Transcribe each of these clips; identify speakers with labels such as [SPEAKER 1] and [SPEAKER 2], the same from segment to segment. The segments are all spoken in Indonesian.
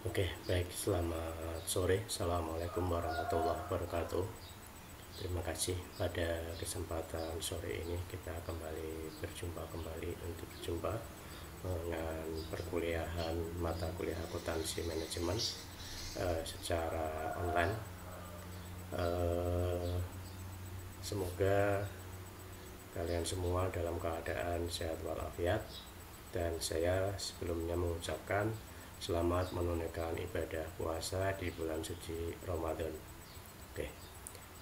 [SPEAKER 1] Oke, baik. Selamat sore. Assalamualaikum warahmatullahi wabarakatuh. Terima kasih pada kesempatan sore ini kita kembali berjumpa untuk berjumpa dengan perkuliahan mata kuliah akuntansi manajemen secara online. Semoga kalian semua dalam keadaan sehat walafiat, dan saya sebelumnya mengucapkan selamat menunaikan ibadah puasa di bulan suci Ramadan. Oke,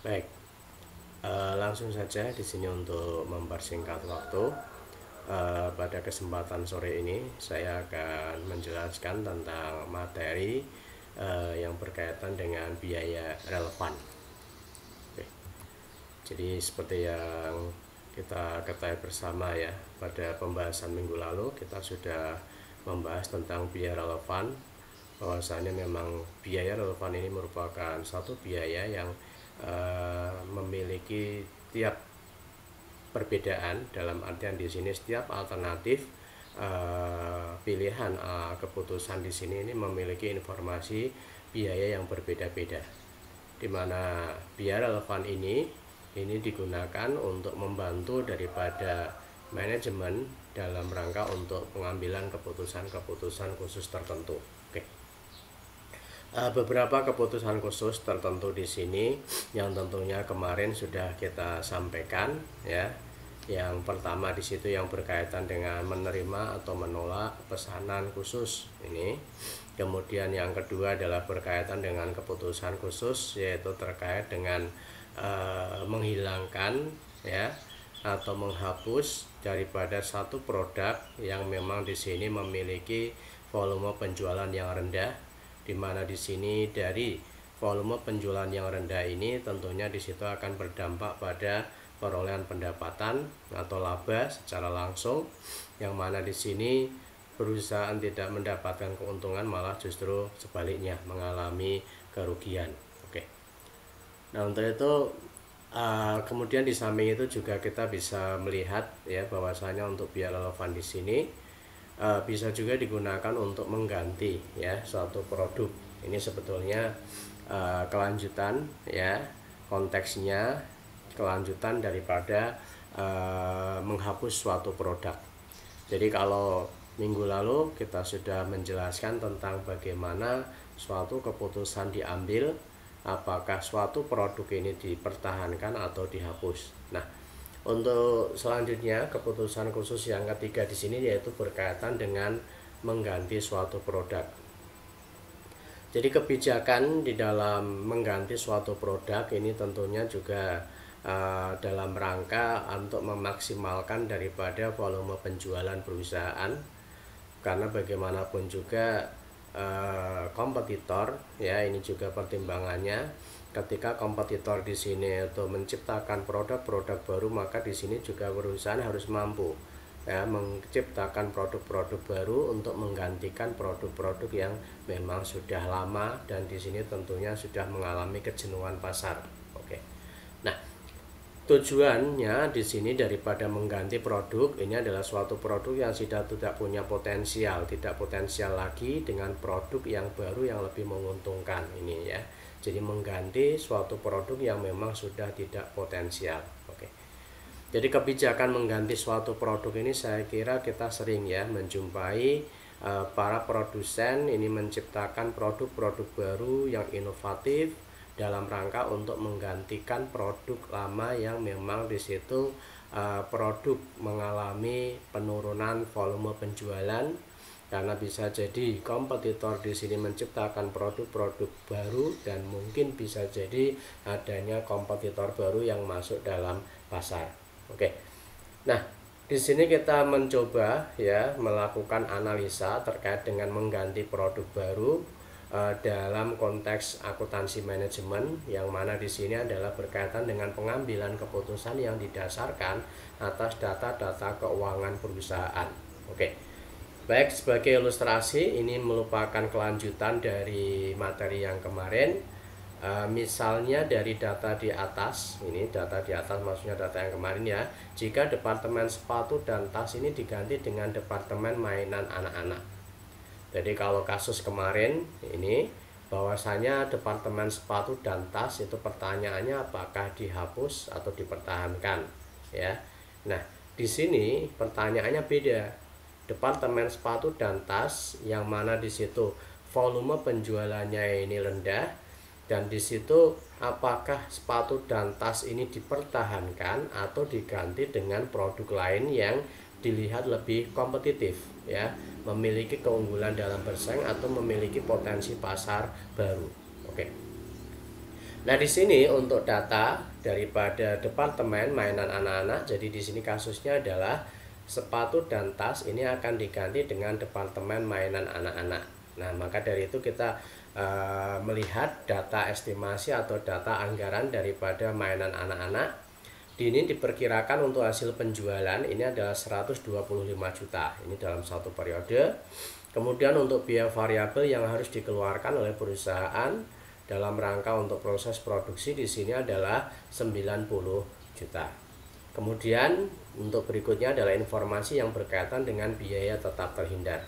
[SPEAKER 1] baik. Langsung saja di sini untuk mempersingkat waktu. Pada kesempatan sore ini saya akan menjelaskan tentang materi yang berkaitan dengan biaya relevan. Oke. Jadi seperti yang kita ketahui bersama ya, pada pembahasan minggu lalu kita sudah membahas tentang biaya relevan, bahwasanya memang biaya relevan ini merupakan satu biaya yang memiliki tiap perbedaan, dalam artian di sini setiap alternatif pilihan keputusan di sini ini memiliki informasi biaya yang berbeda-beda, di mana biaya relevan ini digunakan untuk membantu daripada manajemen dalam rangka untuk pengambilan keputusan-keputusan khusus tertentu. Oke. Beberapa keputusan khusus tertentu di sini yang tentunya kemarin sudah kita sampaikan ya. Yang pertama di situ yang berkaitan dengan menerima atau menolak pesanan khusus ini. Kemudian yang kedua adalah berkaitan dengan keputusan khusus, yaitu terkait dengan menghilangkan ya atau menghapus daripada satu produk yang memang di sini memiliki volume penjualan yang rendah, di mana di sini dari volume penjualan yang rendah ini tentunya di situ akan berdampak pada perolehan pendapatan atau laba secara langsung, yang mana di sini perusahaan tidak mendapatkan keuntungan, malah justru sebaliknya mengalami kerugian. Nah, untuk itu kemudian di samping itu juga kita bisa melihat ya bahwasanya untuk biaya relevan di sini bisa juga digunakan untuk mengganti ya suatu produk. Ini sebetulnya kelanjutan ya, konteksnya kelanjutan daripada menghapus suatu produk. Jadi kalau minggu lalu kita sudah menjelaskan tentang bagaimana suatu keputusan diambil, apakah suatu produk ini dipertahankan atau dihapus. Nah, untuk selanjutnya keputusan khusus yang ketiga di sini yaitu berkaitan dengan mengganti suatu produk. Jadi kebijakan di dalam mengganti suatu produk ini tentunya juga dalam rangka untuk memaksimalkan daripada volume penjualan perusahaan, karena bagaimanapun juga kompetitor ya, ini juga pertimbangannya. Ketika kompetitor di sini itu menciptakan produk-produk baru, maka di sini juga perusahaan harus mampu ya menciptakan produk-produk baru untuk menggantikan produk-produk yang memang sudah lama dan di sini tentunya sudah mengalami kejenuhan pasar. Oke. Nah, tujuannya di sini daripada mengganti produk ini adalah suatu produk yang sudah tidak punya potensial, tidak potensial lagi dengan produk yang baru yang lebih menguntungkan ini ya. Jadi mengganti suatu produk yang memang sudah tidak potensial. Oke. Jadi kebijakan mengganti suatu produk ini saya kira kita sering ya menjumpai para produsen ini menciptakan produk-produk baru yang inovatif dalam rangka untuk menggantikan produk lama yang memang di situ produk mengalami penurunan volume penjualan, karena bisa jadi kompetitor di sini menciptakan produk-produk baru dan mungkin bisa jadi adanya kompetitor baru yang masuk dalam pasar. Oke. Nah, di sini kita mencoba ya melakukan analisa terkait dengan mengganti produk baru dalam konteks akuntansi manajemen, yang mana di sini adalah berkaitan dengan pengambilan keputusan yang didasarkan atas data-data keuangan perusahaan. Oke. Baik, sebagai ilustrasi ini merupakan kelanjutan dari materi yang kemarin. Misalnya dari data di atas, ini data di atas maksudnya data yang kemarin ya. Jika departemen sepatu dan tas ini diganti dengan departemen mainan anak-anak, Jadi kalau kasus kemarin ini bahwasanya departemen sepatu dan tas itu pertanyaannya apakah dihapus atau dipertahankan ya. Nah, di sini pertanyaannya beda. Departemen sepatu dan tas yang mana di situ volume penjualannya ini rendah, dan di situ apakah sepatu dan tas ini dipertahankan atau diganti dengan produk lain yang dilihat lebih kompetitif ya, memiliki keunggulan dalam bersaing atau memiliki potensi pasar baru. Oke. Nah, di sini untuk data daripada departemen mainan anak-anak, jadi di sini kasusnya adalah sepatu dan tas ini akan diganti dengan departemen mainan anak-anak. Nah, maka dari itu kita melihat data estimasi atau data anggaran daripada mainan anak-anak. Ini diperkirakan untuk hasil penjualan ini adalah 125 juta ini dalam satu periode. Kemudian untuk biaya variabel yang harus dikeluarkan oleh perusahaan dalam rangka untuk proses produksi di sini adalah 90 juta. Kemudian untuk berikutnya adalah informasi yang berkaitan dengan biaya tetap terhindar.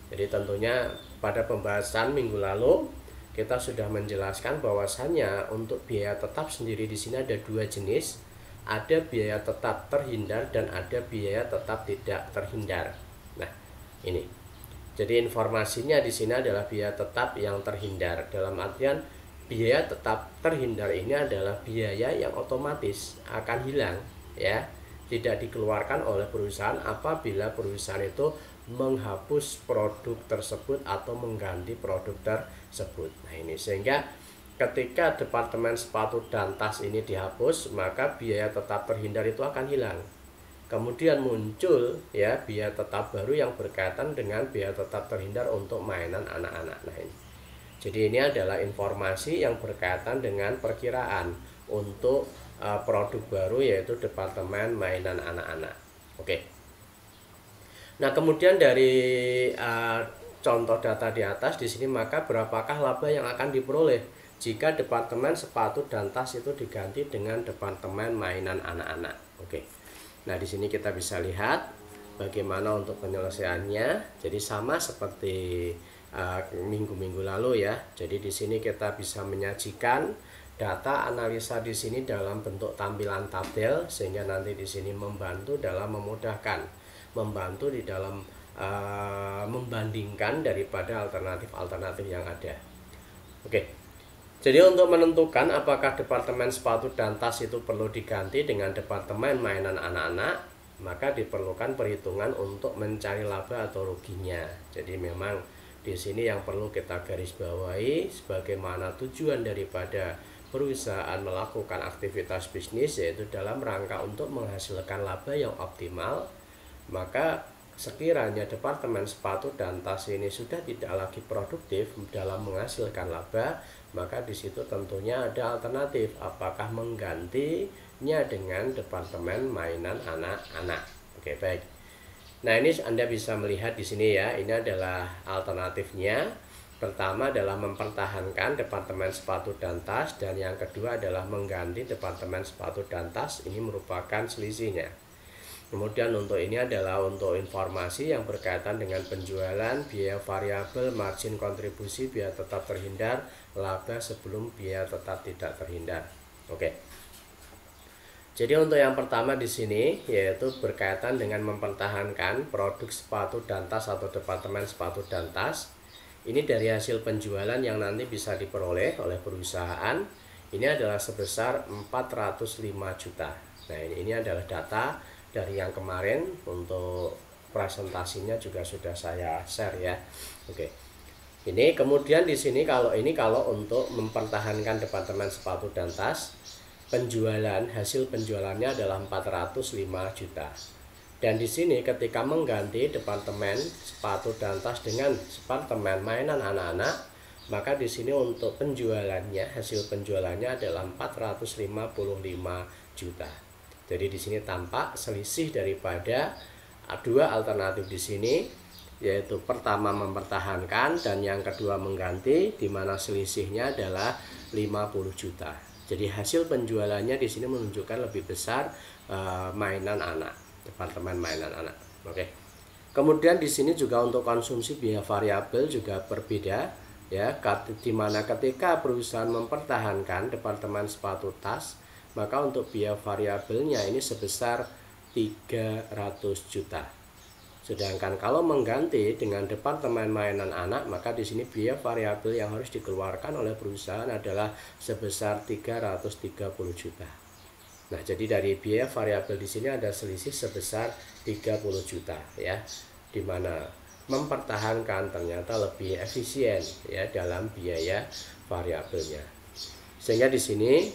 [SPEAKER 1] Jadi tentunya pada pembahasan minggu lalu kita sudah menjelaskan bahwasannya untuk biaya tetap sendiri di sini ada dua jenis. Ada biaya tetap terhindar dan ada biaya tetap tidak terhindar. Nah, ini. Jadi informasinya di sini adalah biaya tetap yang terhindar. Dalam artian biaya tetap terhindar ini adalah biaya yang otomatis akan hilang ya, tidak dikeluarkan oleh perusahaan apabila perusahaan itu menghapus produk tersebut atau mengganti produk tersebut. Nah, ini sehingga ketika departemen sepatu dan tas ini dihapus, maka biaya tetap terhindar itu akan hilang. Kemudian muncul ya biaya tetap baru yang berkaitan dengan biaya tetap terhindar untuk mainan anak-anak. Nah, ini. Jadi ini adalah informasi yang berkaitan dengan perkiraan untuk produk baru yaitu departemen mainan anak-anak. Oke. Nah, kemudian dari contoh data di atas di sini, maka berapakah laba yang akan diperoleh jika departemen sepatu dan tas itu diganti dengan departemen mainan anak-anak? Oke. Nah, di sini kita bisa lihat bagaimana untuk penyelesaiannya. Jadi sama seperti minggu-minggu lalu ya. Jadi di sini kita bisa menyajikan data analisa di sini dalam bentuk tampilan tabel sehingga nanti di sini membantu dalam memudahkan, membantu di dalam membandingkan daripada alternatif-alternatif yang ada. Oke. Jadi untuk menentukan apakah departemen sepatu dan tas itu perlu diganti dengan departemen mainan anak-anak, maka diperlukan perhitungan untuk mencari laba atau ruginya. Jadi memang di sini yang perlu kita garis bawahi sebagaimana tujuan daripada perusahaan melakukan aktivitas bisnis yaitu dalam rangka untuk menghasilkan laba yang optimal. Maka sekiranya departemen sepatu dan tas ini sudah tidak lagi produktif dalam menghasilkan laba, maka di situ tentunya ada alternatif, apakah menggantinya dengan departemen mainan anak-anak. Oke, baik. Nah, ini Anda bisa melihat di sini ya, ini adalah alternatifnya. Pertama adalah mempertahankan departemen sepatu dan tas, dan yang kedua adalah mengganti departemen sepatu dan tas. Ini merupakan selisihnya. Kemudian untuk ini adalah untuk informasi yang berkaitan dengan penjualan, biaya variabel, margin kontribusi, biaya tetap terhindar, laba sebelum biaya tetap tidak terhindar. Oke. Jadi untuk yang pertama di sini yaitu berkaitan dengan mempertahankan produk sepatu dan tas atau departemen sepatu dan tas. Ini dari hasil penjualan yang nanti bisa diperoleh oleh perusahaan. Ini adalah sebesar 405 juta. Nah, ini adalah data dari yang kemarin, untuk presentasinya juga sudah saya share ya. Oke. Ini kemudian di sini kalau untuk mempertahankan departemen sepatu dan tas, penjualan hasil penjualannya adalah 405 juta. Dan di sini ketika mengganti departemen sepatu dan tas dengan departemen mainan anak-anak, maka di sini untuk penjualannya, hasil penjualannya adalah 455 juta. Jadi di sini tampak selisih daripada dua alternatif di sini, yaitu pertama mempertahankan dan yang kedua mengganti, di mana selisihnya adalah 50 juta. Jadi hasil penjualannya di sini menunjukkan lebih besar mainan anak, departemen mainan anak. Oke. Kemudian di sini juga untuk konsumsi biaya variabel juga berbeda ya, di mana ketika perusahaan mempertahankan departemen sepatu tas, maka untuk biaya variabelnya ini sebesar 300 juta. Sedangkan kalau mengganti dengan departemen mainan anak, maka di sini biaya variabel yang harus dikeluarkan oleh perusahaan adalah sebesar 330 juta. Nah, jadi dari biaya variabel di sini ada selisih sebesar 30 juta ya, di mana mempertahankan ternyata lebih efisien ya dalam biaya variabelnya. Sehingga di sini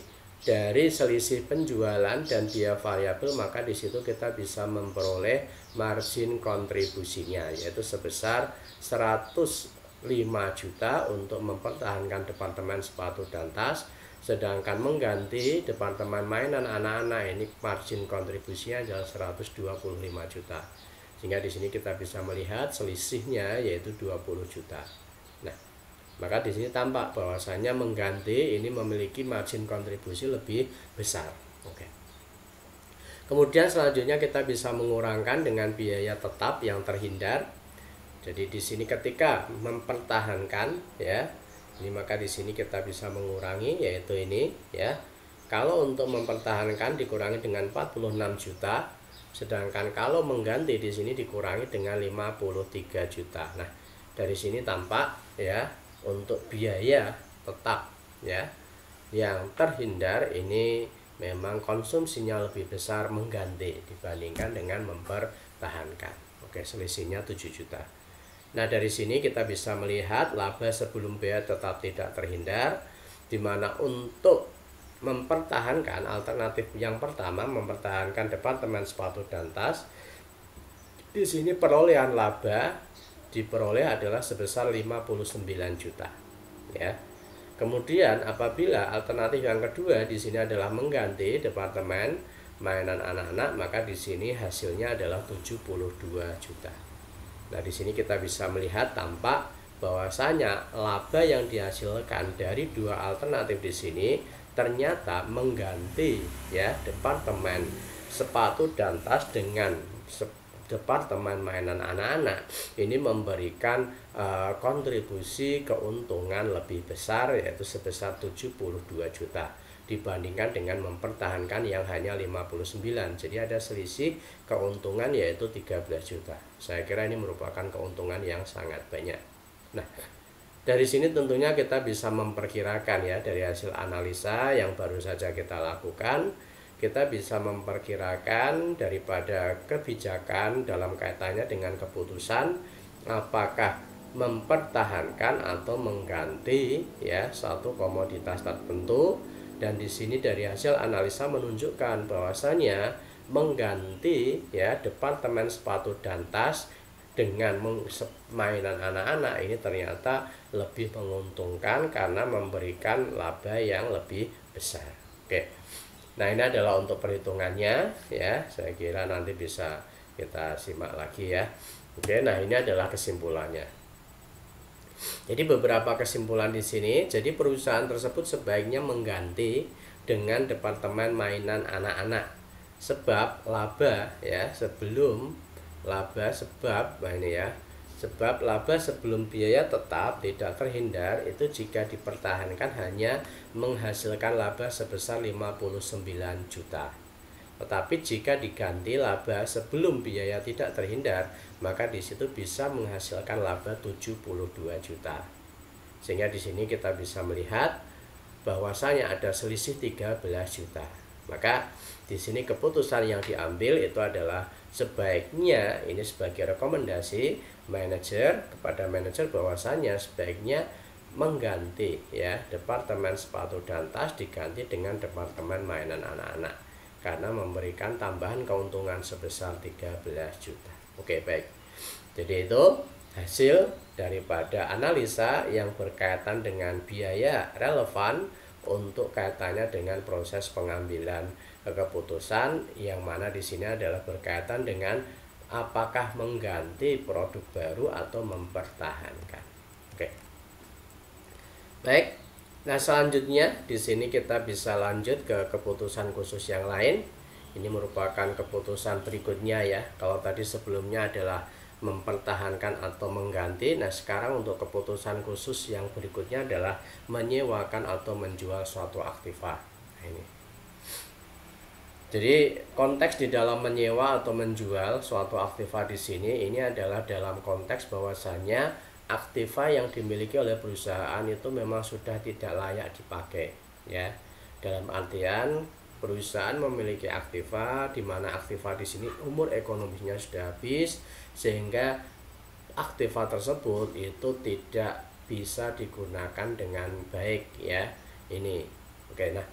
[SPEAKER 1] dari selisih penjualan dan biaya variabel, maka di situ kita bisa memperoleh margin kontribusinya yaitu sebesar 105 juta untuk mempertahankan departemen sepatu dan tas. Sedangkan mengganti departemen mainan anak-anak ini margin kontribusinya adalah 125 juta. Sehingga di sini kita bisa melihat selisihnya yaitu 20 juta. Nah, maka di sini tampak bahwasannya mengganti ini memiliki margin kontribusi lebih besar. Oke. Kemudian selanjutnya kita bisa mengurangkan dengan biaya tetap yang terhindar. Jadi di sini ketika mempertahankan ya, ini maka di sini kita bisa mengurangi yaitu ini ya. Kalau untuk mempertahankan dikurangi dengan 46 juta, sedangkan kalau mengganti di sini dikurangi dengan 53 juta. Nah, dari sini tampak ya untuk biaya tetap ya yang terhindar ini memang konsumsinya lebih besar mengganti dibandingkan dengan mempertahankan. Oke, selisihnya 7 juta. Nah, dari sini kita bisa melihat laba sebelum biaya tetap tidak terhindar, di mana untuk mempertahankan alternatif yang pertama, mempertahankan departemen sepatu dan tas, di sini perolehan laba diperoleh adalah sebesar 59 juta. Ya. Kemudian apabila alternatif yang kedua di sini adalah mengganti departemen mainan anak-anak, maka di sini hasilnya adalah 72 juta. Nah, di sini kita bisa melihat tampak bahwasanya laba yang dihasilkan dari dua alternatif di sini ternyata mengganti ya departemen sepatu dan tas dengan departemen mainan anak-anak ini memberikan kontribusi keuntungan lebih besar yaitu sebesar 72 juta dibandingkan dengan mempertahankan yang hanya 59. Jadi ada selisih keuntungan yaitu 13 juta. Saya kira ini merupakan keuntungan yang sangat banyak. Nah, dari sini tentunya kita bisa memperkirakan ya, dari hasil analisa yang baru saja kita lakukan, kita bisa memperkirakan daripada kebijakan dalam kaitannya dengan keputusan apakah mempertahankan atau mengganti ya satu komoditas tertentu. Dan di sini dari hasil analisa menunjukkan bahwasanya mengganti ya departemen sepatu dan tas dengan mainan anak-anak ini ternyata lebih menguntungkan karena memberikan laba yang lebih besar. Oke. Nah, ini adalah untuk perhitungannya ya. Saya kira nanti bisa kita simak lagi ya. Oke, nah ini adalah kesimpulannya. Jadi beberapa kesimpulan di sini. Jadi perusahaan tersebut sebaiknya mengganti dengan departemen mainan anak-anak. Sebab laba ya sebelum laba sebab nah ini ya. Sebab laba sebelum biaya tetap tidak terhindar itu jika dipertahankan hanya menghasilkan laba sebesar 59 juta. Tetapi jika diganti laba sebelum biaya tidak terhindar, maka di situ bisa menghasilkan laba 72 juta. Sehingga di sini kita bisa melihat bahwasanya ada selisih 13 juta. Maka di sini keputusan yang diambil itu adalah sebaiknya ini sebagai rekomendasi manajer kepada manajer bahwasanya sebaiknya mengganti ya departemen sepatu dan tas diganti dengan departemen mainan anak-anak karena memberikan tambahan keuntungan sebesar 13 juta. Oke, baik. Jadi itu hasil daripada analisa yang berkaitan dengan biaya relevan untuk kaitannya dengan proses pengambilan keputusan yang mana di sini adalah berkaitan dengan apakah mengganti produk baru atau mempertahankan. Oke. Baik. Nah, selanjutnya di sini kita bisa lanjut ke keputusan khusus yang lain. Ini merupakan keputusan berikutnya ya. Kalau tadi sebelumnya adalah mempertahankan atau mengganti. Nah, sekarang untuk keputusan khusus yang berikutnya adalah menyewakan atau menjual suatu aktiva. Nah, ini. Jadi konteks di dalam menyewa atau menjual suatu aktiva di sini ini adalah dalam konteks bahwasanya aktiva yang dimiliki oleh perusahaan itu memang sudah tidak layak dipakai, ya. Dalam artian perusahaan memiliki aktiva di mana aktiva di sini umur ekonomisnya sudah habis sehingga aktiva tersebut itu tidak bisa digunakan dengan baik, ya. Ini. Oke, nah.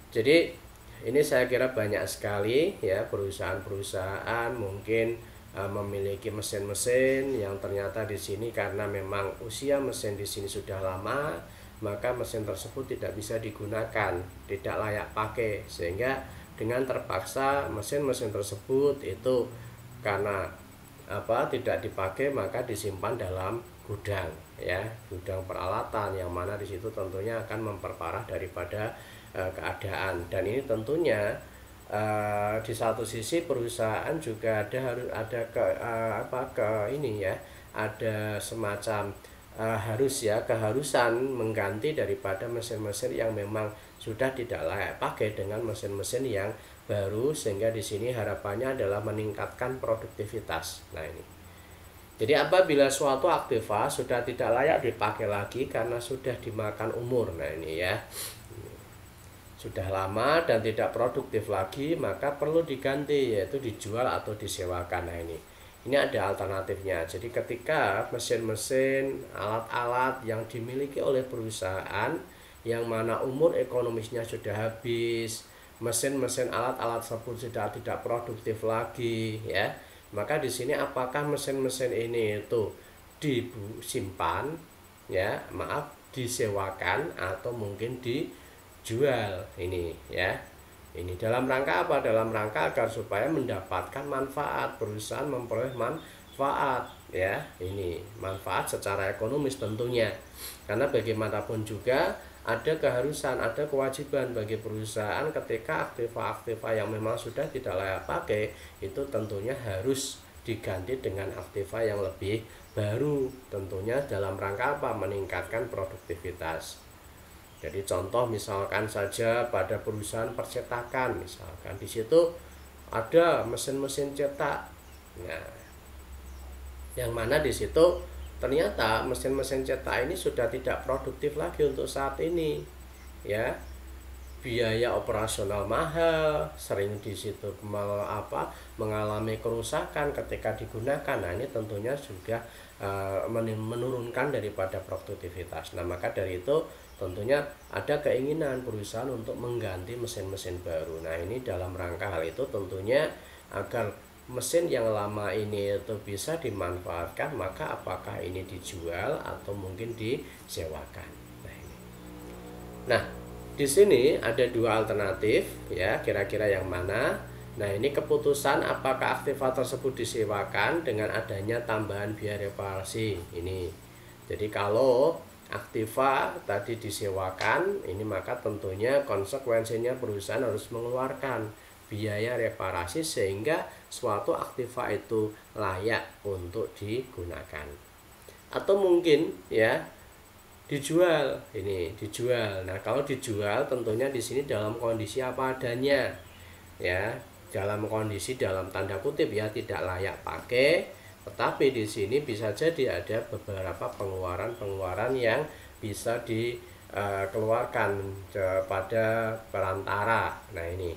[SPEAKER 1] Jadi ini saya kira banyak sekali ya perusahaan-perusahaan mungkin memiliki mesin-mesin yang ternyata di sini karena memang usia mesin di sini sudah lama, maka mesin tersebut tidak bisa digunakan, tidak layak pakai, sehingga dengan terpaksa mesin-mesin tersebut itu karena tidak dipakai maka disimpan dalam gudang, ya, gudang peralatan yang mana di situ tentunya akan memperparah daripada keadaan. Dan ini tentunya di satu sisi perusahaan juga ada semacam keharusan mengganti daripada mesin-mesin yang memang sudah tidak layak pakai dengan mesin-mesin yang baru, sehingga di sini harapannya adalah meningkatkan produktivitas. Nah, ini. Jadi apabila suatu aktiva sudah tidak layak dipakai lagi karena sudah dimakan umur, nah ini ya, sudah lama dan tidak produktif lagi, maka perlu diganti, yaitu dijual atau disewakan. Nah, ini ada alternatifnya. Jadi ketika mesin-mesin, alat-alat yang dimiliki oleh perusahaan yang mana umur ekonomisnya sudah habis, mesin-mesin alat-alat tersebut sudah tidak produktif lagi, ya, maka di sini apakah mesin-mesin ini itu disimpan, ya, disewakan atau mungkin dijual, ini ya. Ini dalam rangka apa? Dalam rangka agar supaya mendapatkan manfaat, perusahaan memperoleh manfaat, ya. Ini manfaat secara ekonomis tentunya. Karena bagaimanapun juga ada keharusan, ada kewajiban bagi perusahaan ketika aktiva-aktiva yang memang sudah tidak layak pakai itu tentunya harus diganti dengan aktiva yang lebih baru, tentunya dalam rangka apa? Meningkatkan produktivitas. Jadi contoh misalkan saja pada perusahaan percetakan, misalkan di situ ada mesin-mesin cetak. Nah, yang mana di situ ternyata mesin-mesin cetak ini sudah tidak produktif lagi untuk saat ini, ya. Biaya operasional mahal, sering di situ mengalami kerusakan ketika digunakan. Nah, ini tentunya juga menurunkan daripada produktivitas. Nah, maka dari itu tentunya ada keinginan perusahaan untuk mengganti mesin-mesin baru. Nah, ini dalam rangka hal itu tentunya agar mesin yang lama ini itu bisa dimanfaatkan, maka apakah ini dijual atau mungkin disewakan. Nah, ini. Nah, di sini ada dua alternatif, ya, kira-kira yang mana? Nah, ini keputusan apakah aktiva tersebut disewakan dengan adanya tambahan biaya reparasi ini. Jadi kalau aktiva tadi disewakan, ini maka tentunya konsekuensinya perusahaan harus mengeluarkan biaya reparasi sehingga suatu aktiva itu layak untuk digunakan. Atau mungkin ya dijual, ini dijual. Nah, kalau dijual tentunya di sini dalam kondisi apa adanya, ya, dalam kondisi dalam tanda kutip ya tidak layak pakai, tetapi di sini bisa jadi ada beberapa pengeluaran yang bisa dikeluarkan kepada perantara. Nah, ini.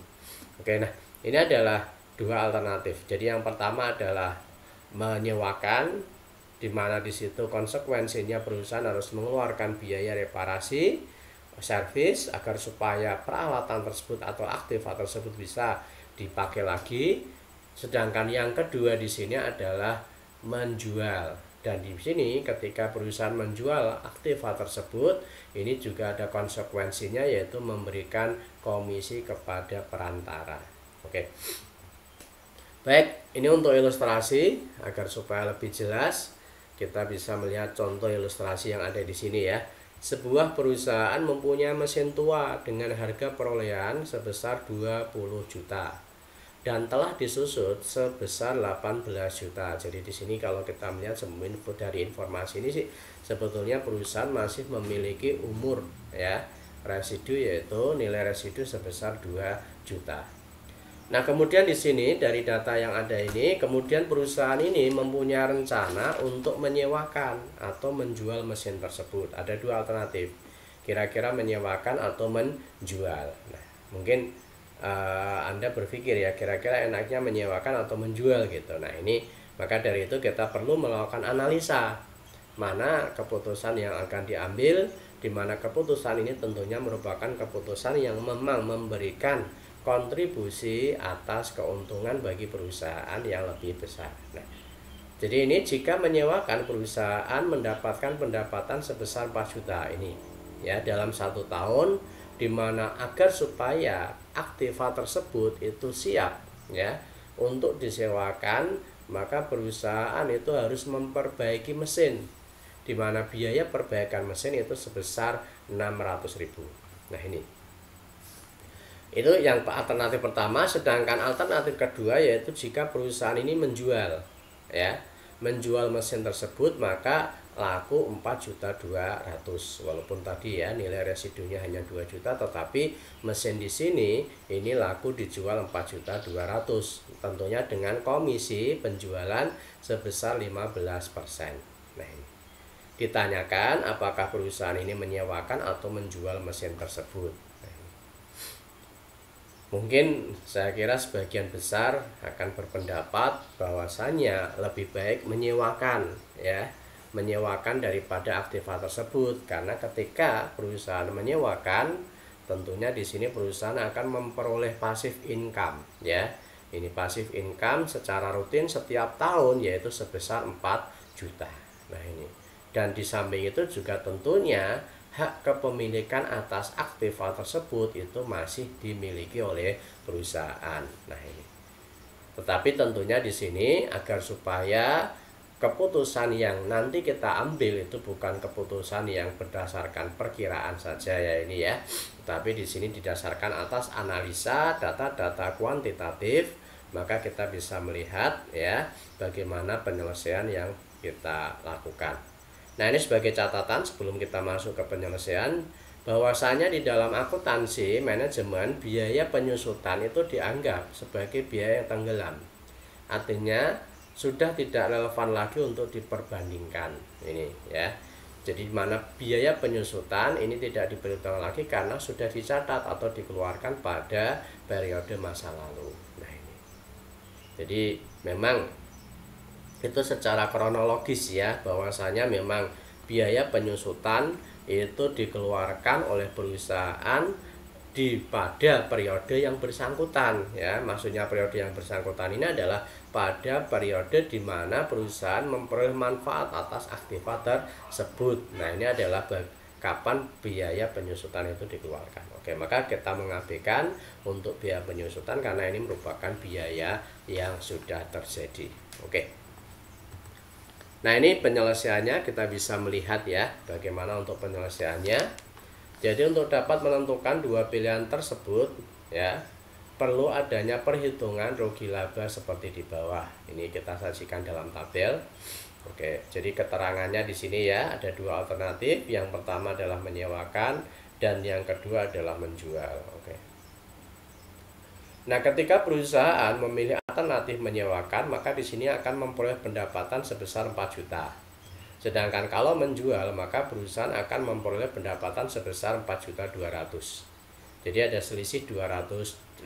[SPEAKER 1] Oke, nah ini adalah dua alternatif. Jadi yang pertama adalah menyewakan, di mana di situ konsekuensinya perusahaan harus mengeluarkan biaya reparasi, servis agar supaya peralatan tersebut atau aktiva tersebut bisa dipakai lagi. Sedangkan yang kedua di sini adalah menjual. Dan di sini ketika perusahaan menjual aktiva tersebut, ini juga ada konsekuensinya yaitu memberikan komisi kepada perantara. Oke. Baik, ini untuk ilustrasi agar supaya lebih jelas kita bisa melihat contoh ilustrasi yang ada di sini ya. Sebuah perusahaan mempunyai mesin tua dengan harga perolehan sebesar 20 juta. dan telah disusut sebesar 18 juta. Jadi di sini kalau kita melihat semua info dari informasi ini sih sebetulnya perusahaan masih memiliki umur ya residu, yaitu nilai residu sebesar 2 juta. Nah, kemudian di sini dari data yang ada ini, kemudian perusahaan ini mempunyai rencana untuk menyewakan atau menjual mesin tersebut. Ada dua alternatif. Kira-kira menyewakan atau menjual. Nah, mungkin Anda berpikir ya kira-kira enaknya menyewakan atau menjual gitu. Nah, ini maka dari itu kita perlu melakukan analisa mana keputusan yang akan diambil, di mana keputusan ini tentunya merupakan keputusan yang memang memberikan kontribusi atas keuntungan bagi perusahaan yang lebih besar. Nah, jadi ini jika menyewakan, perusahaan mendapatkan pendapatan sebesar 4 juta ini ya dalam 1 tahun, di mana agar supaya aktiva tersebut itu siap ya untuk disewakan, maka perusahaan itu harus memperbaiki mesin, di mana biaya perbaikan mesin itu sebesar 600.000. Nah, ini itu yang alternatif pertama. Sedangkan alternatif kedua yaitu jika perusahaan ini menjual ya, menjual mesin tersebut, maka laku 4.200.000. Walaupun tadi ya nilai residunya hanya 2 juta, tetapi mesin di sini ini laku dijual 4.200.000, tentunya dengan komisi penjualan sebesar 15%. Nah, ini ditanyakan apakah perusahaan ini menyewakan atau menjual mesin tersebut. Mungkin saya kira sebagian besar akan berpendapat bahwasannya lebih baik menyewakan ya, menyewakan daripada aktiva tersebut, karena ketika perusahaan menyewakan tentunya di sini perusahaan akan memperoleh passive income ya. Ini passive income secara rutin setiap tahun yaitu sebesar 4 juta. Nah, ini dan di samping itu juga tentunya hak kepemilikan atas aktiva tersebut itu masih dimiliki oleh perusahaan. Nah, ini. Tetapi tentunya di sini agar supaya keputusan yang nanti kita ambil itu bukan keputusan yang berdasarkan perkiraan saja ya ini ya, tetapi di sini didasarkan atas analisa data-data kuantitatif, maka kita bisa melihat ya bagaimana penyelesaian yang kita lakukan. Nah, ini sebagai catatan sebelum kita masuk ke penyelesaian, bahwasanya di dalam akuntansi manajemen biaya penyusutan itu dianggap sebagai biaya yang tenggelam. Artinya sudah tidak relevan lagi untuk diperbandingkan ini ya. Jadi mana biaya penyusutan ini tidak diperhitungkan lagi karena sudah dicatat atau dikeluarkan pada periode masa lalu. Nah, ini. Jadi memang itu secara kronologis ya, bahwasanya memang biaya penyusutan itu dikeluarkan oleh perusahaan pada periode yang bersangkutan ya. Maksudnya periode yang bersangkutan ini adalah pada periode di mana perusahaan memperoleh manfaat atas aktiva tersebut. Nah, ini adalah kapan biaya penyusutan itu dikeluarkan. Oke, maka kita mengabaikan untuk biaya penyusutan karena ini merupakan biaya yang sudah terjadi. Oke. Nah, ini penyelesaiannya kita bisa melihat ya bagaimana untuk penyelesaiannya. Jadi untuk dapat menentukan dua pilihan tersebut ya perlu adanya perhitungan rugi laba seperti di bawah. Ini kita sajikan dalam tabel. Oke, jadi keterangannya di sini ya ada dua alternatif. Yang pertama adalah menyewakan dan yang kedua adalah menjual. Oke. Nah, ketika perusahaan memilih alternatif menyewakan, maka di sini akan memperoleh pendapatan sebesar 4 juta. Sedangkan kalau menjual, maka perusahaan akan memperoleh pendapatan sebesar 4.200.000. Jadi ada selisih 200.000,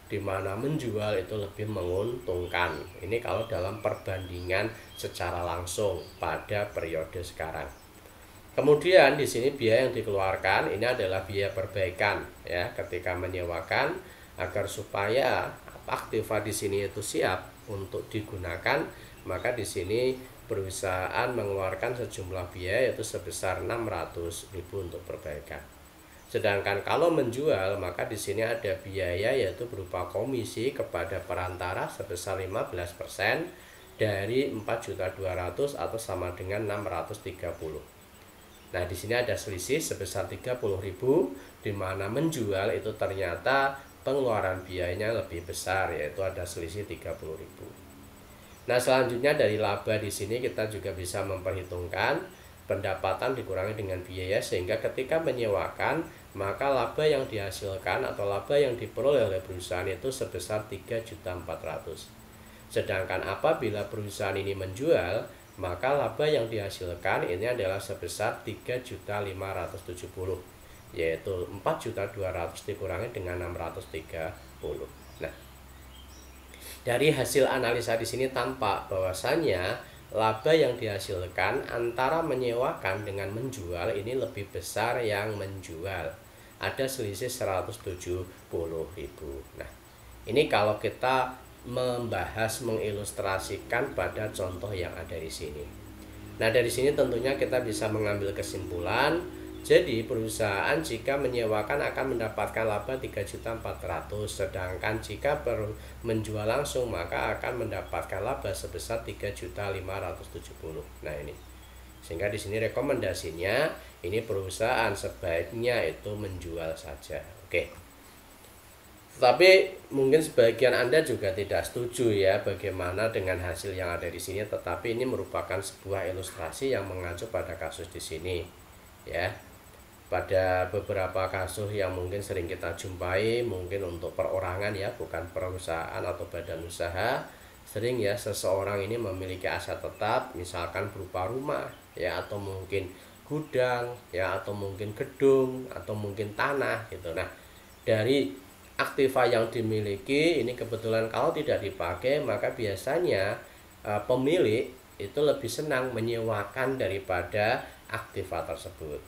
[SPEAKER 1] di mana menjual itu lebih menguntungkan. Ini kalau dalam perbandingan secara langsung pada periode sekarang. Kemudian di sini biaya yang dikeluarkan ini adalah biaya perbaikan ya ketika menyewakan, agar supaya aktiva di sini itu siap untuk digunakan, maka di sini perusahaan mengeluarkan sejumlah biaya yaitu sebesar 600.000 untuk perbaikan. Sedangkan kalau menjual, maka di sini ada biaya yaitu berupa komisi kepada perantara sebesar 15% dari 4.200.000 atau sama dengan 630. Nah, di sini ada selisih sebesar 30.000, di mana menjual itu ternyata pengeluaran biayanya lebih besar, yaitu ada selisih 30.000. Nah, selanjutnya dari laba di sini kita juga bisa memperhitungkan pendapatan dikurangi dengan biaya, sehingga ketika menyewakan maka laba yang dihasilkan atau laba yang diperoleh oleh perusahaan itu sebesar 3.400.000. Sedangkan apabila perusahaan ini menjual, maka laba yang dihasilkan ini adalah sebesar 3.570.000, yaitu 4.200.000 dikurangi dengan 630. Nah, dari hasil analisa di sini tampak bahwasanya laba yang dihasilkan antara menyewakan dengan menjual ini lebih besar yang menjual. Ada selisih 170.000. Nah, ini kalau kita membahas, mengilustrasikan pada contoh yang ada di sini. Nah, dari sini tentunya kita bisa mengambil kesimpulan. Jadi perusahaan jika menyewakan akan mendapatkan laba 3.400.000, sedangkan jika menjual langsung maka akan mendapatkan laba sebesar 3.570.000. Nah, ini. Sehingga di sini rekomendasinya ini perusahaan sebaiknya itu menjual saja. Oke. Tapi mungkin sebagian Anda juga tidak setuju ya bagaimana dengan hasil yang ada di sini, tetapi ini merupakan sebuah ilustrasi yang mengacu pada kasus di sini ya. Pada beberapa kasus yang mungkin sering kita jumpai, mungkin untuk perorangan ya, bukan perusahaan atau badan usaha, sering ya seseorang ini memiliki aset tetap, misalkan berupa rumah ya, atau mungkin gudang ya, atau mungkin gedung, atau mungkin tanah gitu. Nah, dari aktiva yang dimiliki ini kebetulan kalau tidak dipakai, maka biasanya pemilik itu lebih senang menyewakan daripada aktiva tersebut.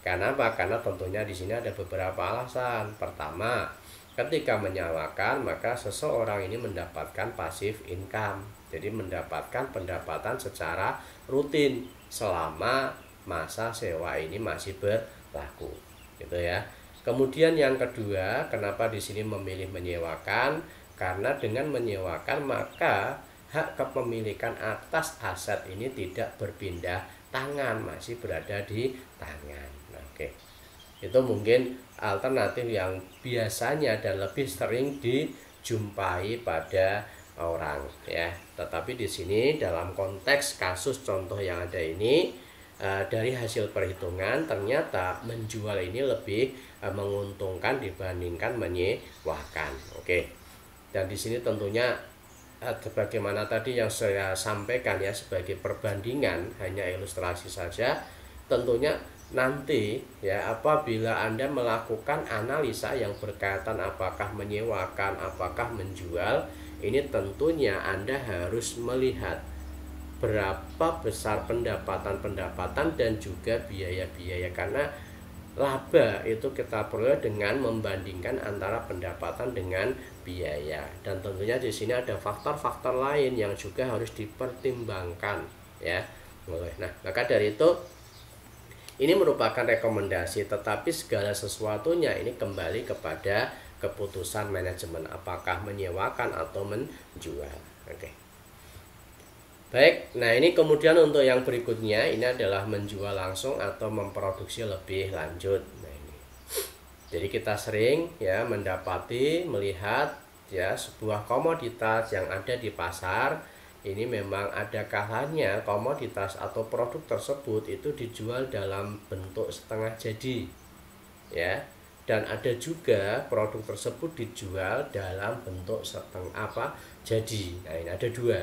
[SPEAKER 1] Karena apa? Karena tentunya di sini ada beberapa alasan. Pertama, ketika menyewakan maka seseorang ini mendapatkan passive income. Jadi mendapatkan pendapatan secara rutin selama masa sewa ini masih berlaku. Gitu ya. Kemudian yang kedua, kenapa di sini memilih menyewakan? Karena dengan menyewakan maka hak kepemilikan atas aset ini tidak berpindah tangan, masih berada di tangan. Oke, itu mungkin alternatif yang biasanya dan lebih sering dijumpai pada orang ya. Tetapi di sini dalam konteks kasus contoh yang ada ini, dari hasil perhitungan ternyata menjual ini lebih menguntungkan dibandingkan menyewakan. Oke, dan di sini tentunya sebagaimana tadi yang saya sampaikan ya, sebagai perbandingan, hanya ilustrasi saja. Tentunya nanti ya apabila Anda melakukan analisa yang berkaitan apakah menyewakan, apakah menjual, ini tentunya Anda harus melihat berapa besar pendapatan dan juga biaya-biaya, karena laba itu kita peroleh dengan membandingkan antara pendapatan dengan biaya, dan tentunya di sini ada faktor-faktor lain yang juga harus dipertimbangkan ya. Nah, maka dari itu ini merupakan rekomendasi, tetapi segala sesuatunya ini kembali kepada keputusan manajemen apakah menyewakan atau menjual. Oke. Baik, nah ini kemudian untuk yang berikutnya ini adalah menjual langsung atau memproduksi lebih lanjut. Nah, ini. Jadi kita sering ya melihat ya sebuah komoditas yang ada di pasar. Ini memang ada kalanya komoditas atau produk tersebut itu dijual dalam bentuk setengah jadi ya, dan ada juga produk tersebut dijual dalam bentuk jadi. Nah, ini ada dua,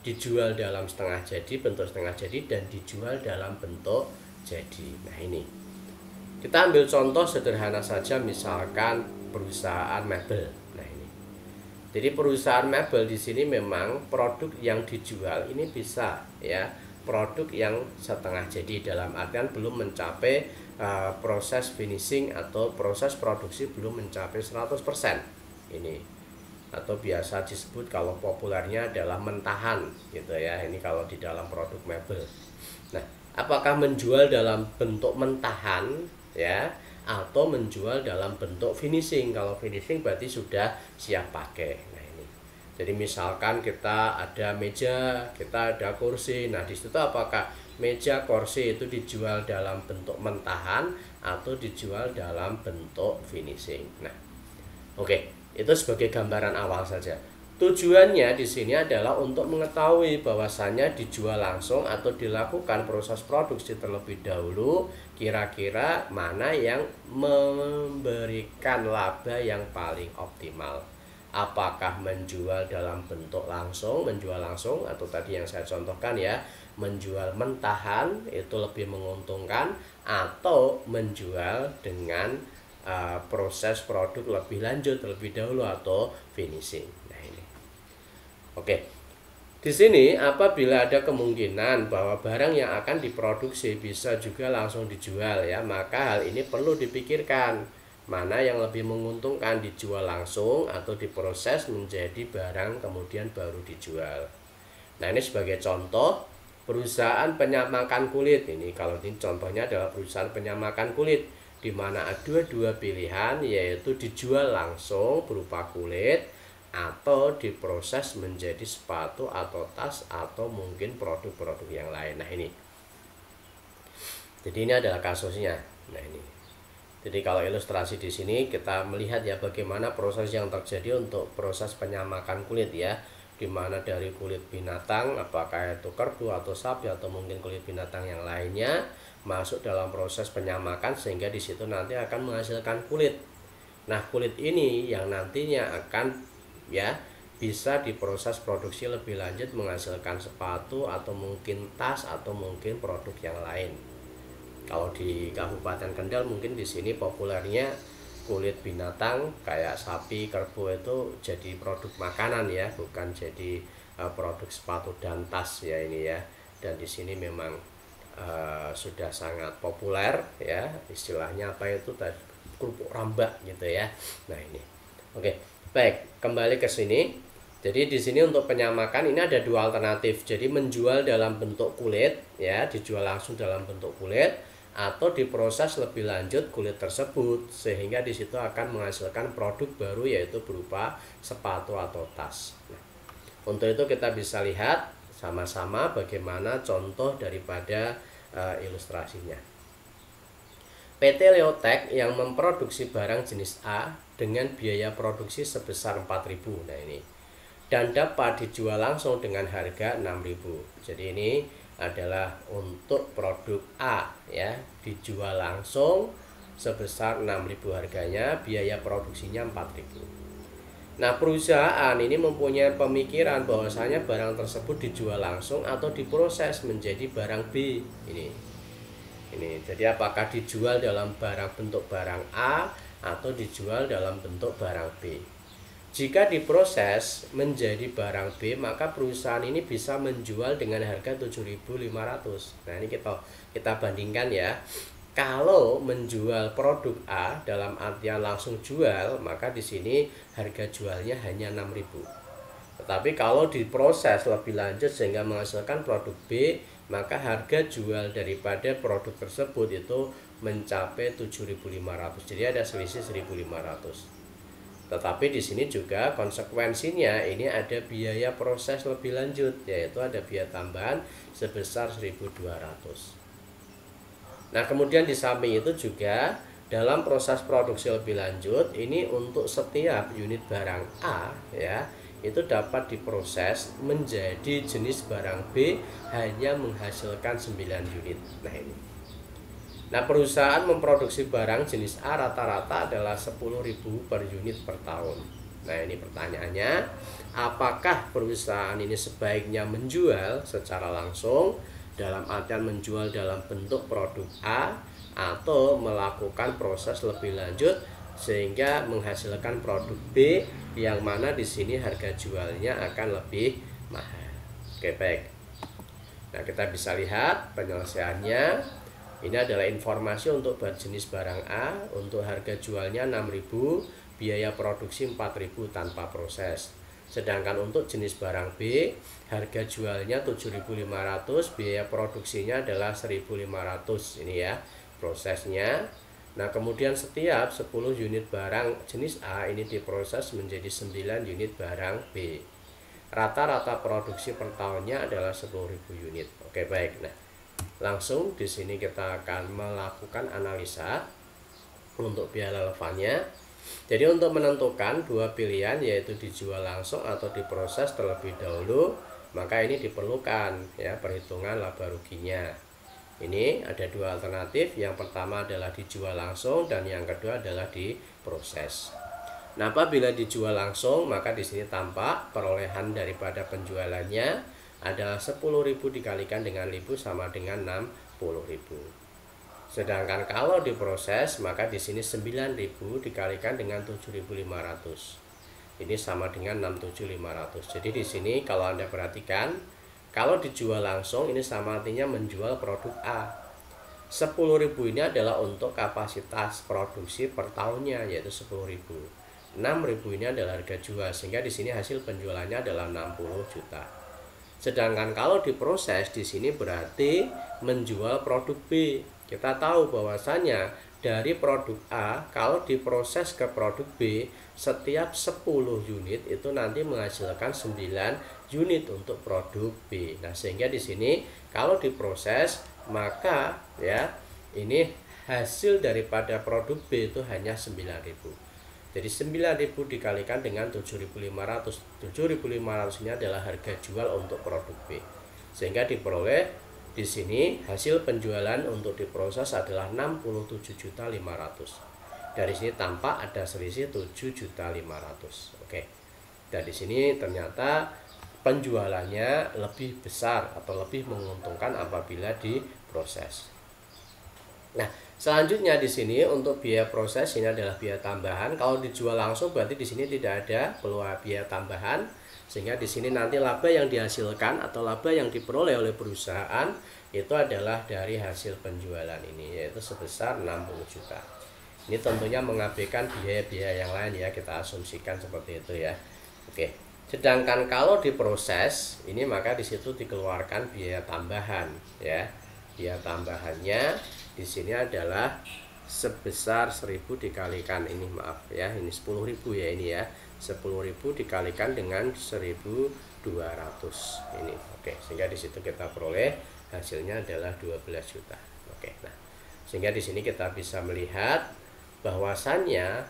[SPEAKER 1] dijual dalam setengah jadi, bentuk setengah jadi, dan dijual dalam bentuk jadi. Nah, ini kita ambil contoh sederhana saja, misalkan perusahaan mebel. Jadi perusahaan mebel di sini memang produk yang dijual ini bisa ya produk yang setengah jadi, dalam artian belum mencapai proses finishing atau proses produksi belum mencapai 100% ini, atau biasa disebut kalau populernya adalah mentahan gitu ya, ini kalau di dalam produk mebel. Nah, apakah menjual dalam bentuk mentahan ya atau menjual dalam bentuk finishing? Kalau finishing berarti sudah siap pakai. Nah, ini. Jadi misalkan kita ada meja, kita ada kursi. Nah, di situ apakah meja, kursi itu dijual dalam bentuk mentahan atau dijual dalam bentuk finishing? Nah, Oke, itu sebagai gambaran awal saja. Tujuannya di sini adalah untuk mengetahui bahwasannya dijual langsung atau dilakukan proses produksi terlebih dahulu, kira-kira mana yang memberikan laba yang paling optimal. Apakah menjual dalam bentuk langsung, menjual langsung, atau tadi yang saya contohkan ya, menjual mentahan itu lebih menguntungkan, atau menjual dengan proses produk lebih lanjut terlebih dahulu atau finishing. Nah ini, oke. Di sini apabila ada kemungkinan bahwa barang yang akan diproduksi bisa juga langsung dijual ya, maka hal ini perlu dipikirkan mana yang lebih menguntungkan, dijual langsung atau diproses menjadi barang kemudian baru dijual. Nah ini sebagai contoh perusahaan penyamakan kulit ini, kalau ini contohnya adalah perusahaan penyamakan kulit di mana ada dua pilihan, yaitu dijual langsung berupa kulit atau diproses menjadi sepatu atau tas atau mungkin produk-produk yang lain. Nah ini, jadi ini adalah kasusnya. Nah ini, jadi kalau ilustrasi di sini kita melihat ya bagaimana proses yang terjadi untuk proses penyamakan kulit ya, dimana dari kulit binatang, apakah itu kerbau atau sapi atau mungkin kulit binatang yang lainnya, masuk dalam proses penyamakan sehingga di situ nanti akan menghasilkan kulit. Nah, kulit ini yang nantinya akan ya bisa diproses produksi lebih lanjut menghasilkan sepatu atau mungkin tas atau mungkin produk yang lain. Kalau di Kabupaten Kendal mungkin di sini populernya kulit binatang kayak sapi, kerbau itu jadi produk makanan ya, bukan jadi produk sepatu dan tas ya ini ya. Dan di sini memang sudah sangat populer ya, istilahnya apa itu tadi, kerupuk rambak gitu ya. Nah ini, oke, baik, kembali ke sini. Jadi di sini untuk penyamakan ini ada dua alternatif. Jadi menjual dalam bentuk kulit ya, dijual langsung dalam bentuk kulit atau diproses lebih lanjut kulit tersebut sehingga di situ akan menghasilkan produk baru yaitu berupa sepatu atau tas. Nah, untuk itu kita bisa lihat sama-sama bagaimana contoh daripada ilustrasinya. PT Leotek yang memproduksi barang jenis A dengan biaya produksi sebesar 4.000. Nah ini, dan dapat dijual langsung dengan harga 6.000. Jadi ini adalah untuk produk A ya, dijual langsung sebesar 6.000 harganya, biaya produksinya 4.000. Nah, perusahaan ini mempunyai pemikiran bahwasanya barang tersebut dijual langsung atau diproses menjadi barang B. Ini. Jadi apakah dijual dalam bentuk barang A atau dijual dalam bentuk barang B? Jika diproses menjadi barang B, maka perusahaan ini bisa menjual dengan harga 7.500. Nah, ini kita bandingkan ya. Kalau menjual produk A dalam artian langsung jual, maka di sini harga jualnya hanya 6.000. Tetapi kalau diproses lebih lanjut sehingga menghasilkan produk B, maka harga jual daripada produk tersebut itu mencapai 7.500. Jadi ada selisih 1.500. Tetapi di sini juga konsekuensinya ini ada biaya proses lebih lanjut, yaitu ada biaya tambahan sebesar 1.200. Nah, kemudian di samping itu juga dalam proses produksi lebih lanjut ini untuk setiap unit barang A ya, itu dapat diproses menjadi jenis barang B hanya menghasilkan 9 unit. Nah ini. Nah, perusahaan memproduksi barang jenis A rata-rata adalah 10.000 per unit per tahun. Nah, ini pertanyaannya, apakah perusahaan ini sebaiknya menjual secara langsung dalam artian menjual dalam bentuk produk A atau melakukan proses lebih lanjut sehingga menghasilkan produk B yang mana di sini harga jualnya akan lebih mahal. Oke, baik. Nah, kita bisa lihat penyelesaiannya. Ini adalah informasi untuk jenis barang A, untuk harga jualnya 6.000, biaya produksi 4.000 tanpa proses. Sedangkan untuk jenis barang B, harga jualnya 7.500, biaya produksinya adalah 1.500 ini ya prosesnya. Nah, kemudian setiap 10 unit barang jenis A ini diproses menjadi 9 unit barang B. Rata-rata produksi per tahunnya adalah 10.000 unit. Oke, baik. Nah, langsung di sini kita akan melakukan analisa untuk biaya relevannya. Jadi untuk menentukan dua pilihan, yaitu dijual langsung atau diproses terlebih dahulu, maka ini diperlukan ya perhitungan laba ruginya. Ini ada dua alternatif, yang pertama adalah dijual langsung dan yang kedua adalah diproses. Nah, apabila dijual langsung, maka di sini tampak perolehan daripada penjualannya adalah 10.000 dikalikan dengan 1.000 sama dengan 60.000. Sedangkan kalau diproses, maka di sini 9.000 dikalikan dengan 7.500. Ini sama dengan 67.500. Jadi di sini kalau Anda perhatikan, kalau dijual langsung ini sama artinya menjual produk A. 10.000 ini adalah untuk kapasitas produksi per tahunnya, yaitu 10.000. 6.000 ini adalah harga jual, sehingga di sini hasil penjualannya adalah 60 juta. Sedangkan kalau diproses di sini berarti menjual produk B. Kita tahu bahwasanya dari produk A kalau diproses ke produk B, setiap 10 unit itu nanti menghasilkan 9 unit untuk produk B. Nah, sehingga di sini kalau diproses maka ya ini hasil daripada produk B itu hanya 9.000. Jadi 9.000 dikalikan dengan 7.500. 7.500 ini adalah harga jual untuk produk B. Sehingga diperoleh di sini hasil penjualan untuk diproses adalah 67.500. Dari sini tampak ada selisih 7.500. Oke. Dan di sini ternyata penjualannya lebih besar atau lebih menguntungkan apabila diproses. Nah, selanjutnya di sini untuk biaya proses ini adalah biaya tambahan. Kalau dijual langsung berarti di sini tidak ada biaya tambahan, sehingga di sini nanti laba yang dihasilkan atau laba yang diperoleh oleh perusahaan itu adalah dari hasil penjualan ini, yaitu sebesar 60 juta. Ini tentunya mengabaikan biaya-biaya yang lain ya, kita asumsikan seperti itu ya. Oke. Sedangkan kalau diproses ini maka di situ dikeluarkan biaya tambahan ya. Biaya tambahannya di sini adalah sebesar 1.000 dikalikan ini, maaf ya, ini 10.000 ya, ini ya. 10.000 dikalikan dengan 1.200 ini. Oke, sehingga di situ kita peroleh hasilnya adalah 12 juta. Oke. Nah, sehingga di sini kita bisa melihat bahwasannya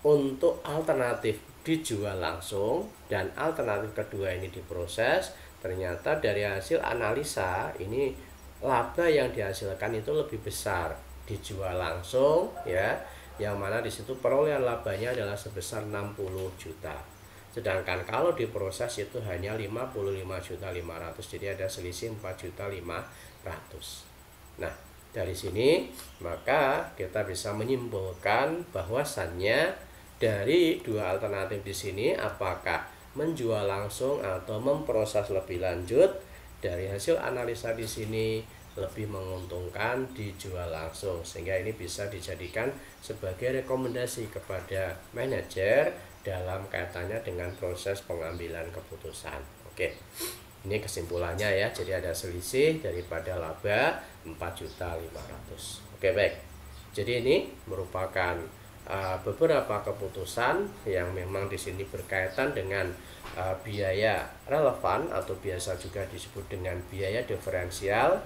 [SPEAKER 1] untuk alternatif dijual langsung dan alternatif kedua ini diproses, ternyata dari hasil analisa ini laba yang dihasilkan itu lebih besar dijual langsung ya, yang mana di situ perolehan labanya adalah sebesar 60 juta. Sedangkan kalau diproses itu hanya 55.500.000, jadi ada selisih 4.500.000. Nah, dari sini maka kita bisa menyimpulkan bahwasannya dari dua alternatif di sini, apakah menjual langsung atau memproses lebih lanjut, dari hasil analisa di sini lebih menguntungkan dijual langsung, sehingga ini bisa dijadikan sebagai rekomendasi kepada manajer dalam kaitannya dengan proses pengambilan keputusan. Oke, ini kesimpulannya ya. Jadi ada selisih daripada laba 4.500.000. Oke, baik. Jadi ini merupakan beberapa keputusan yang memang di sini berkaitan dengan biaya relevan atau biasa juga disebut dengan biaya diferensial.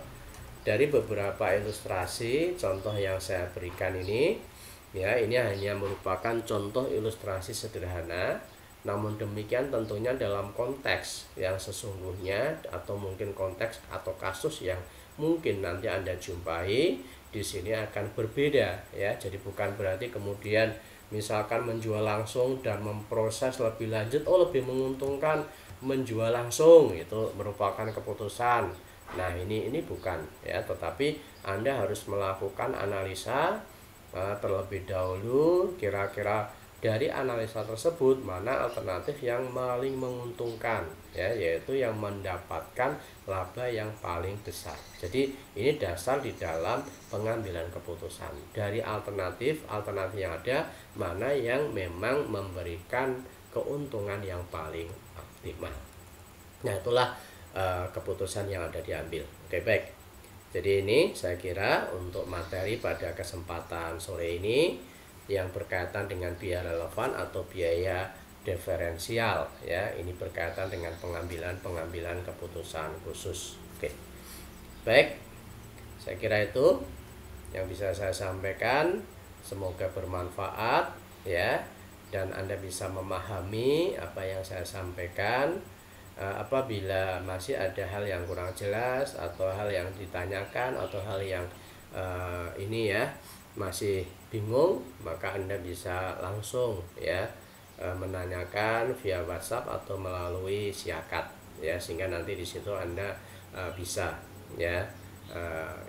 [SPEAKER 1] Dari beberapa ilustrasi contoh yang saya berikan ini ya, ini hanya merupakan contoh ilustrasi sederhana, namun demikian tentunya dalam konteks yang sesungguhnya atau mungkin konteks atau kasus yang mungkin nanti Anda jumpai di sini akan berbeda ya. Jadi bukan berarti kemudian misalkan menjual langsung dan memproses lebih lanjut lebih menguntungkan menjual langsung, itu merupakan keputusan. Nah, ini bukan ya, tetapi Anda harus melakukan analisa terlebih dahulu, kira-kira dari analisa tersebut mana alternatif yang paling menguntungkan ya, yaitu yang mendapatkan laba yang paling besar. Jadi ini dasar di dalam pengambilan keputusan. Dari alternatif yang ada, mana yang memang memberikan keuntungan yang paling optimal. Nah, itulah keputusan yang ada diambil. Oke, baik. Jadi ini saya kira untuk materi pada kesempatan sore ini yang berkaitan dengan biaya relevan atau biaya diferensial ya, ini berkaitan dengan pengambilan keputusan khusus. Oke, baik, saya kira itu yang bisa saya sampaikan. Semoga bermanfaat. ya, dan Anda bisa memahami apa yang saya sampaikan. Apabila masih ada hal yang kurang jelas atau hal yang ditanyakan atau hal yang ini ya masih bingung, maka Anda bisa langsung ya menanyakan via WhatsApp atau melalui siakat ya, sehingga nanti di situ Anda bisa ya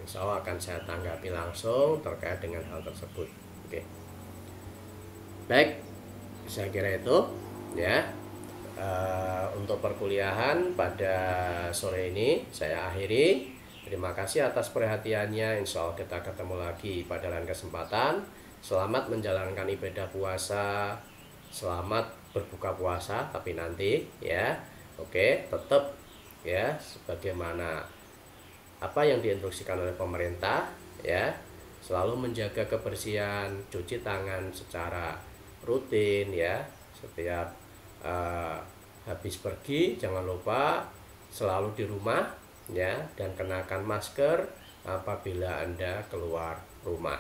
[SPEAKER 1] insya Allah akan saya tanggapi langsung terkait dengan hal tersebut. Oke, baik, saya kira itu ya. Untuk perkuliahan pada sore ini saya akhiri. Terima kasih atas perhatiannya. Insya Allah kita ketemu lagi pada lain kesempatan. Selamat menjalankan ibadah puasa, selamat berbuka puasa, tapi nanti ya. Oke, tetap ya sebagaimana apa yang diinstruksikan oleh pemerintah ya, selalu menjaga kebersihan, cuci tangan secara rutin ya, setiap habis pergi jangan lupa selalu di rumah ya, dan kenakan masker apabila Anda keluar rumah,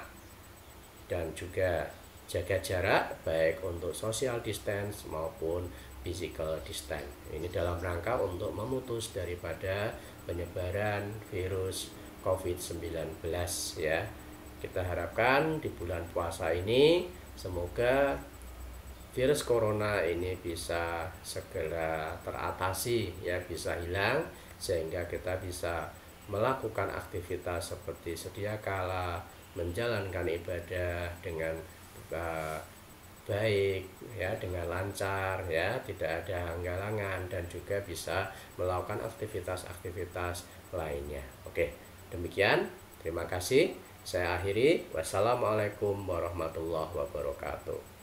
[SPEAKER 1] dan juga jaga jarak baik untuk social distance maupun physical distance. Ini dalam rangka untuk memutus daripada penyebaran virus COVID-19 ya. Kita harapkan di bulan puasa ini semoga virus corona ini bisa segera teratasi ya, bisa hilang, sehingga kita bisa melakukan aktivitas seperti sedia kala, menjalankan ibadah dengan baik ya, dengan lancar ya, tidak ada halangan, dan juga bisa melakukan aktivitas-aktivitas lainnya. Oke, demikian, terima kasih, saya akhiri. Wassalamualaikum warahmatullahi wabarakatuh.